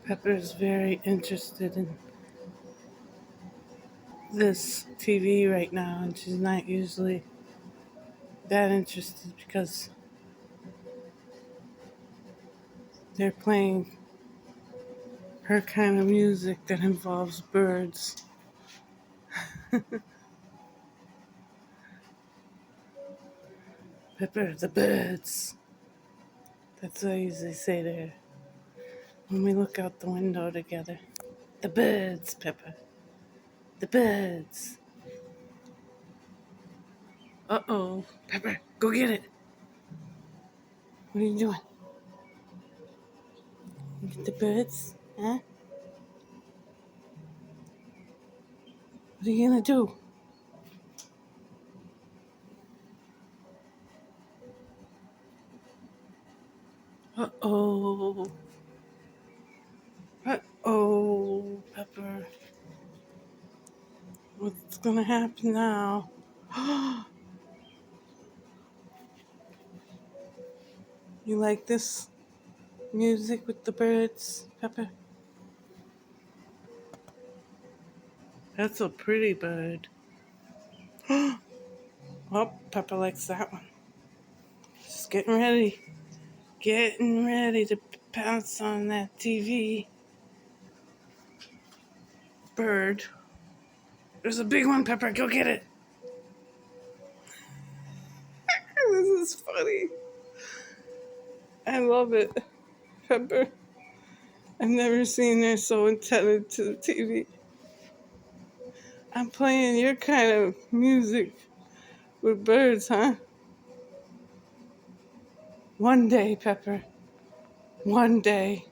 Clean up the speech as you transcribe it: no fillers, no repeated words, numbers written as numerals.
Pepper is very interested in this TV right now, and she's not usually that interested because they're playing her kind of music that involves birds. Pepper, the birds. That's what I usually say to her when we look out the window together. The birds, Pepper. The birds. Uh-oh. Pepper, go get it. What are you doing? Get the birds? Huh? What are you gonna do? Uh-oh. Uh-oh, Pepper. What's gonna happen now? You like this music with the birds, Pepper? That's a pretty bird. Oh, Pepper likes that one. She's getting ready. Getting ready to pounce on that TV. Bird. There's a big one, Pepper. Go get it. This is funny. I love it, Pepper. I've never seen her so attentive to the TV. I'm playing your kind of music with birds, huh? One day, Pepper. One day.